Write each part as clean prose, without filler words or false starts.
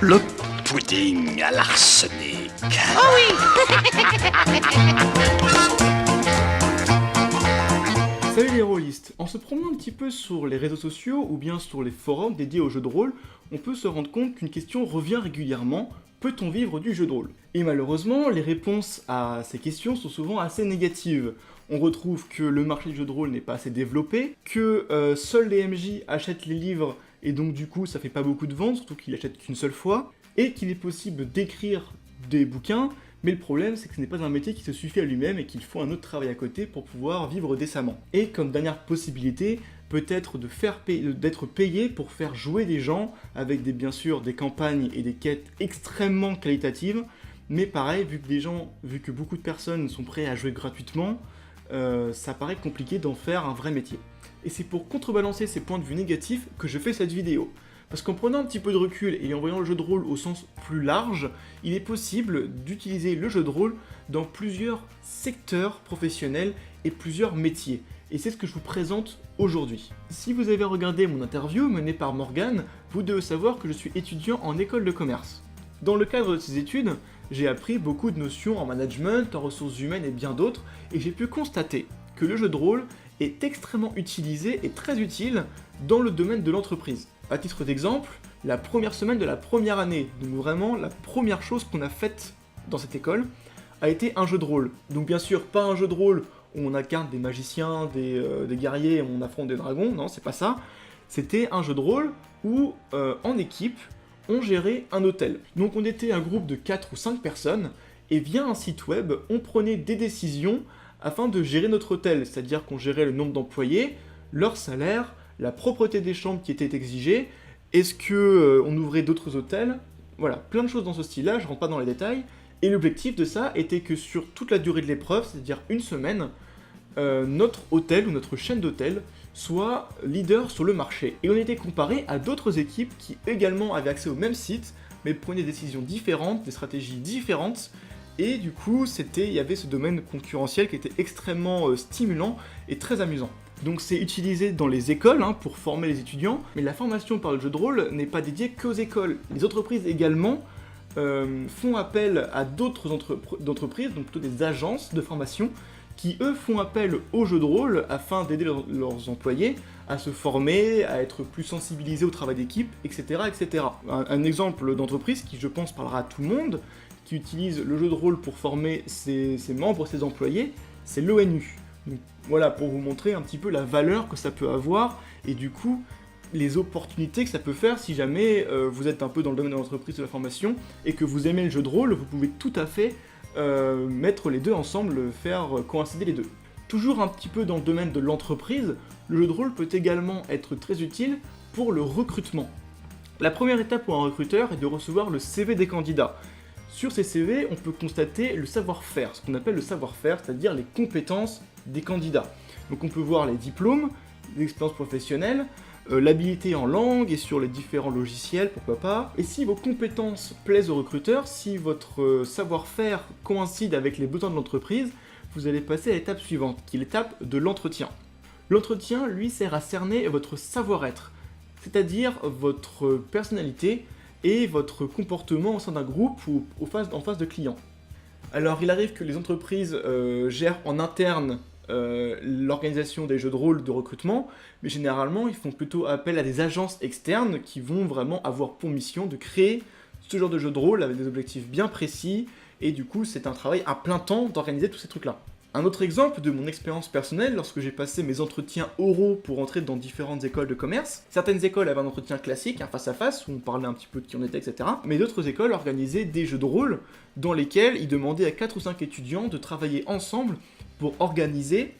Le pudding à l'arsenic. Oh oui. Salut les rôlistes. En se promenant un petit peu sur les réseaux sociaux ou bien sur les forums dédiés aux jeux de rôle, on peut se rendre compte qu'une question revient régulièrement: peut-on vivre du jeu de rôle? Et malheureusement, les réponses à ces questions sont souvent assez négatives. On retrouve que le marché du jeu de rôle n'est pas assez développé, que seuls les MJ achètent les livres et donc du coup ça fait pas beaucoup de ventes, surtout qu'ils l'achètent qu'une seule fois, et qu'il est possible d'écrire des bouquins, mais le problème c'est que ce n'est pas un métier qui se suffit à lui-même et qu'il faut un autre travail à côté pour pouvoir vivre décemment. Et comme dernière possibilité, peut-être d'être payé pour faire jouer des gens avec bien sûr des campagnes et des quêtes extrêmement qualitatives, mais pareil, vu que beaucoup de personnes sont prêtes à jouer gratuitement, ça paraît compliqué d'en faire un vrai métier. Et c'est pour contrebalancer ces points de vue négatifs que je fais cette vidéo. Parce qu'en prenant un petit peu de recul et en voyant le jeu de rôle au sens plus large, il est possible d'utiliser le jeu de rôle dans plusieurs secteurs professionnels et plusieurs métiers. Et c'est ce que je vous présente aujourd'hui. Si vous avez regardé mon interview menée par Morgane, vous devez savoir que je suis étudiant en école de commerce. Dans le cadre de ces études, j'ai appris beaucoup de notions en management, en ressources humaines et bien d'autres, et j'ai pu constater que le jeu de rôle est extrêmement utilisé et très utile dans le domaine de l'entreprise. À titre d'exemple, la première semaine de la première année, donc vraiment la première chose qu'on a faite dans cette école, a été un jeu de rôle. Donc bien sûr, pas un jeu de rôle où on incarne des magiciens, des guerriers, on affronte des dragons, non, c'est pas ça. C'était un jeu de rôle où, en équipe, on gérait un hôtel. Donc on était un groupe de 4 ou 5 personnes, et via un site web, on prenait des décisions afin de gérer notre hôtel, c'est-à-dire qu'on gérait le nombre d'employés, leur salaire, la propreté des chambres qui étaient exigées, est-ce qu'on ouvrait d'autres hôtels, voilà, plein de choses dans ce style-là, je rentre pas dans les détails, et l'objectif de ça était que sur toute la durée de l'épreuve, c'est-à-dire une semaine, notre hôtel ou notre chaîne d'hôtels soit leader sur le marché. Et on était comparé à d'autres équipes qui également avaient accès au même site, mais prenaient des décisions différentes, des stratégies différentes, et du coup, il y avait ce domaine concurrentiel qui était extrêmement stimulant et très amusant. Donc c'est utilisé dans les écoles pour former les étudiants, mais la formation par le jeu de rôle n'est pas dédiée qu'aux écoles. Les entreprises également font appel à d'autres entreprises, donc plutôt des agences de formation, qui eux font appel au jeu de rôle afin d'aider leurs employés à se former, à être plus sensibilisés au travail d'équipe, etc. etc. Un exemple d'entreprise qui je pense parlera à tout le monde, qui utilise le jeu de rôle pour former ses membres, ses employés, c'est l'ONU. Donc voilà, pour vous montrer un petit peu la valeur que ça peut avoir, et du coup, les opportunités que ça peut faire si jamais vous êtes un peu dans le domaine de l'entreprise de la formation, et que vous aimez le jeu de rôle, vous pouvez tout à fait mettre les deux ensemble, faire coïncider les deux. Toujours un petit peu dans le domaine de l'entreprise, le jeu de rôle peut également être très utile pour le recrutement. La première étape pour un recruteur est de recevoir le CV des candidats. Sur ces CV, on peut constater le savoir-faire, ce qu'on appelle le savoir-faire, c'est-à-dire les compétences des candidats. Donc on peut voir les diplômes, l'expérience professionnelle, l'habilité en langue et sur les différents logiciels, pourquoi pas. Et si vos compétences plaisent au recruteur, si votre savoir-faire coïncide avec les besoins de l'entreprise, vous allez passer à l'étape suivante, qui est l'étape de l'entretien. L'entretien, lui, sert à cerner votre savoir-être, c'est-à-dire votre personnalité et votre comportement au sein d'un groupe ou en face de clients. Alors il arrive que les entreprises gèrent en interne l'organisation des jeux de rôle de recrutement, mais généralement ils font plutôt appel à des agences externes qui vont vraiment avoir pour mission de créer ce genre de jeu de rôle avec des objectifs bien précis, et du coup c'est un travail à plein temps d'organiser tous ces trucs-là. Un autre exemple de mon expérience personnelle, lorsque j'ai passé mes entretiens oraux pour entrer dans différentes écoles de commerce, certaines écoles avaient un entretien classique, un face-à-face, où on parlait un petit peu de qui on était, etc. Mais d'autres écoles organisaient des jeux de rôle dans lesquels ils demandaient à 4 ou 5 étudiants de travailler ensemble pour organiser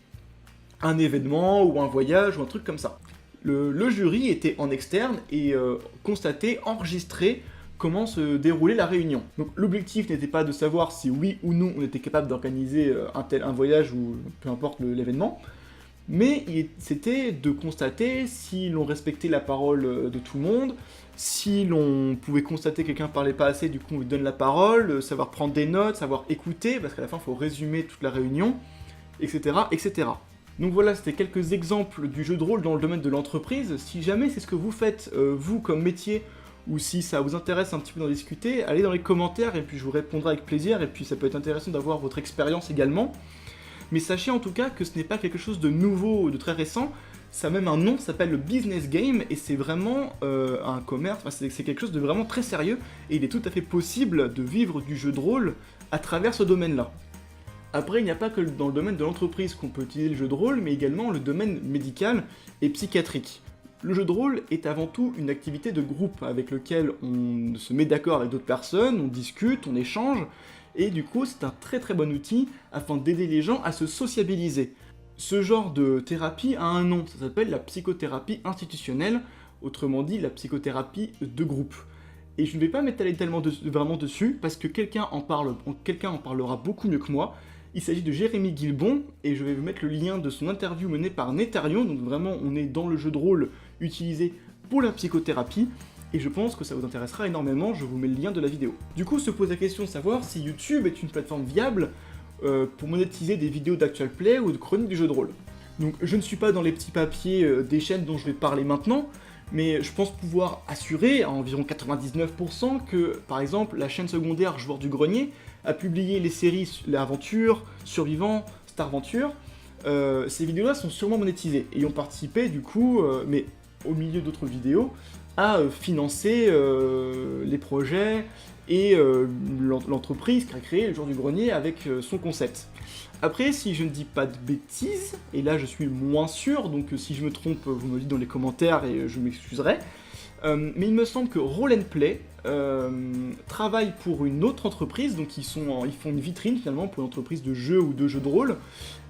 un événement ou un voyage ou un truc comme ça. Le jury était en externe et constatait, enregistrait comment se déroulait la réunion. Donc l'objectif n'était pas de savoir si oui ou non on était capable d'organiser un voyage ou peu importe l'événement, mais c'était de constater si l'on respectait la parole de tout le monde, si l'on pouvait constater que quelqu'un parlait pas assez, du coup on lui donne la parole, savoir prendre des notes, savoir écouter, parce qu'à la fin il faut résumer toute la réunion, etc. etc. Donc voilà, c'était quelques exemples du jeu de rôle dans le domaine de l'entreprise. Si jamais c'est ce que vous faites, vous, comme métier, ou si ça vous intéresse un petit peu d'en discuter, allez dans les commentaires et puis je vous répondrai avec plaisir, et puis ça peut être intéressant d'avoir votre expérience également. Mais sachez en tout cas que ce n'est pas quelque chose de nouveau ou de très récent, ça a même un nom, ça s'appelle le business game, et c'est vraiment un commerce, enfin, c'est quelque chose de vraiment très sérieux, et il est tout à fait possible de vivre du jeu de rôle à travers ce domaine-là. Après, il n'y a pas que dans le domaine de l'entreprise qu'on peut utiliser le jeu de rôle, mais également le domaine médical et psychiatrique. Le jeu de rôle est avant tout une activité de groupe avec lequel on se met d'accord avec d'autres personnes, on discute, on échange, et du coup c'est un très très bon outil afin d'aider les gens à se sociabiliser. Ce genre de thérapie a un nom, ça s'appelle la psychothérapie institutionnelle, autrement dit la psychothérapie de groupe. Et je ne vais pas m'étaler tellement vraiment dessus, parce que quelqu'un en parlera beaucoup mieux que moi. Il s'agit de Jérémy Guilbon, et je vais vous mettre le lien de son interview menée par Netarion, donc vraiment on est dans le jeu de rôle utilisé pour la psychothérapie, et je pense que ça vous intéressera énormément, je vous mets le lien de la vidéo. Du coup se pose la question de savoir si YouTube est une plateforme viable pour monétiser des vidéos d'actual play ou de chroniques du jeu de rôle. Donc je ne suis pas dans les petits papiers des chaînes dont je vais parler maintenant, mais je pense pouvoir assurer à environ 99% que, par exemple, la chaîne secondaire Joueurs du Grenier a publié les séries L'Aventure, Survivant, Starventure. Ces vidéos-là sont sûrement monétisées et ont participé, du coup, mais au milieu d'autres vidéos, à financer les projets et l'entreprise qui a créé le Joueurs du Grenier avec son concept. Après, si je ne dis pas de bêtises, et là je suis moins sûr, donc si je me trompe, vous me le dites dans les commentaires et je m'excuserai, mais il me semble que Roll & Play travaille pour une autre entreprise, donc ils font une vitrine finalement pour une entreprise de jeux ou de jeux de rôle,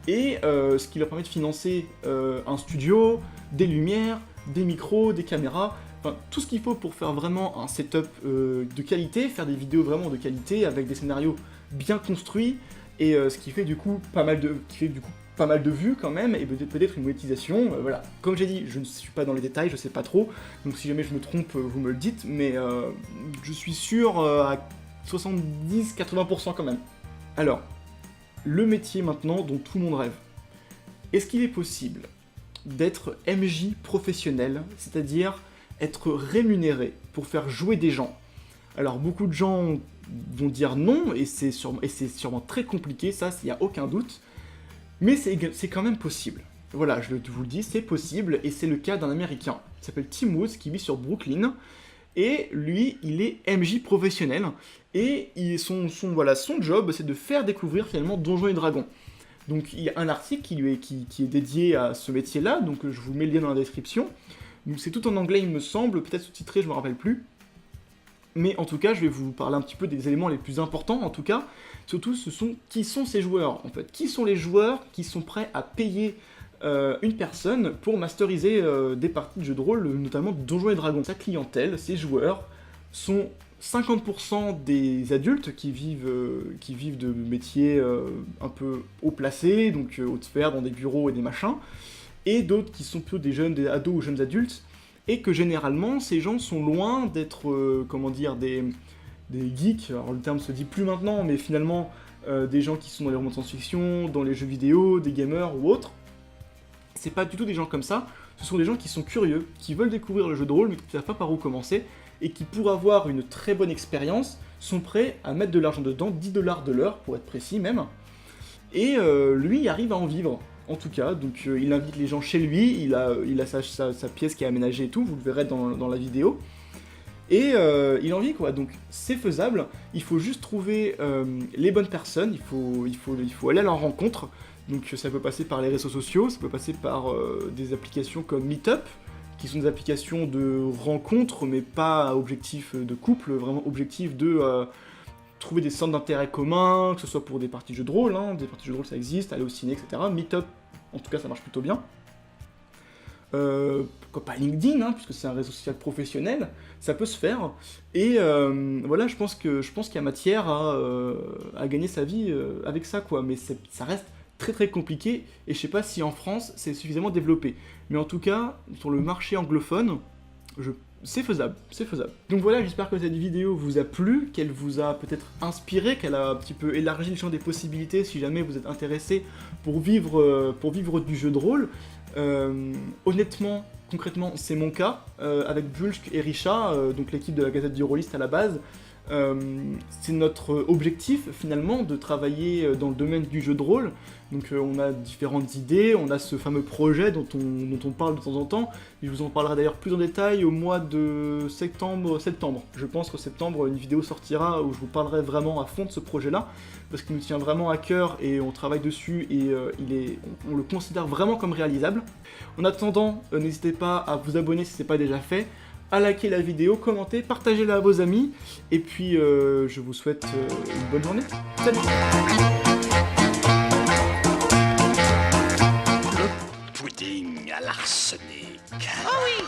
et ce qui leur permet de financer un studio, des lumières, des micros, des caméras, enfin tout ce qu'il faut pour faire vraiment un setup de qualité, faire des vidéos vraiment de qualité avec des scénarios bien construits, et ce qui fait du coup pas mal de vues quand même, et peut-être une monétisation, voilà. Comme j'ai dit, je ne suis pas dans les détails, je sais pas trop, donc si jamais je me trompe, vous me le dites, mais je suis sûr à 70-80% quand même. Alors, le métier maintenant dont tout le monde rêve. Est-ce qu'il est possible d'être MJ professionnel, c'est-à-dire être rémunéré pour faire jouer des gens? Alors beaucoup de gens vont dire non, et c'est sûrement très compliqué, ça, il n'y a aucun doute, mais c'est quand même possible. Voilà, je vous le dis, c'est possible, et c'est le cas d'un Américain, qui s'appelle Tim Woods, qui vit sur Brooklyn, et lui, il est MJ professionnel, et son job, c'est de faire découvrir finalement Donjons et Dragons. Donc il y a un article qui est dédié à ce métier-là, donc je vous mets le lien dans la description. Donc c'est tout en anglais, il me semble, peut-être sous-titré, je me rappelle plus. Mais en tout cas, je vais vous parler un petit peu des éléments les plus importants, en tout cas. Surtout, qui sont ces joueurs, en fait. Qui sont les joueurs qui sont prêts à payer une personne pour masteriser des parties de jeux de rôle, notamment de Donjons et Dragons. Sa clientèle, ces joueurs, sont 50% des adultes qui vivent de métiers un peu haut placés, donc haute sphère, dans des bureaux et des machins, et d'autres qui sont plutôt des ados ou jeunes adultes, et que généralement, ces gens sont loin d'être, des geeks, alors le terme se dit plus maintenant, mais finalement, des gens qui sont dans les romans de science-fiction, dans les jeux vidéo, des gamers ou autres. C'est pas du tout des gens comme ça, ce sont des gens qui sont curieux, qui veulent découvrir le jeu de rôle, mais qui ne savent pas par où commencer, et qui, pour avoir une très bonne expérience, sont prêts à mettre de l'argent dedans, 10$ de l'heure, pour être précis même, et lui, il arrive à en vivre. En tout cas, donc il invite les gens chez lui, il a sa pièce qui est aménagée et tout, vous le verrez dans la vidéo. Et il en vit quoi, donc c'est faisable, il faut juste trouver les bonnes personnes, il faut aller à leur rencontre. Donc ça peut passer par les réseaux sociaux, ça peut passer par des applications comme Meetup, qui sont des applications de rencontres, mais pas à objectif de couple, vraiment objectif de trouver des centres d'intérêt communs, que ce soit pour des parties de jeux de rôle, hein, des parties de jeux de rôle ça existe, aller au ciné, etc. Meetup, en tout cas ça marche plutôt bien. Pourquoi pas LinkedIn, hein, puisque c'est un réseau social professionnel, ça peut se faire. Et voilà, je pense qu'il y a matière à gagner sa vie avec ça, quoi. Mais ça reste très très compliqué, et je sais pas si en France c'est suffisamment développé. Mais en tout cas, sur le marché anglophone, c'est faisable, c'est faisable. Donc voilà, j'espère que cette vidéo vous a plu, qu'elle vous a peut-être inspiré, qu'elle a un petit peu élargi le champ des possibilités si jamais vous êtes intéressé pour vivre du jeu de rôle. Honnêtement, concrètement, c'est mon cas, avec Bulk et Richa, donc l'équipe de la Gazette du Rôliste à la base. C'est notre objectif finalement de travailler dans le domaine du jeu de rôle. Donc on a différentes idées, on a ce fameux projet dont on parle de temps en temps. Je vous en parlerai d'ailleurs plus en détail au mois de septembre. Je pense qu'en septembre une vidéo sortira où je vous parlerai vraiment à fond de ce projet là, parce qu'il nous tient vraiment à cœur et on travaille dessus et on le considère vraiment comme réalisable. En attendant, n'hésitez pas à vous abonner si ce n'est pas déjà fait, à liker la vidéo, commenter, partagez-la à vos amis, et puis je vous souhaite une bonne journée. Salut! Pudding à l'arsenic. Oh oui.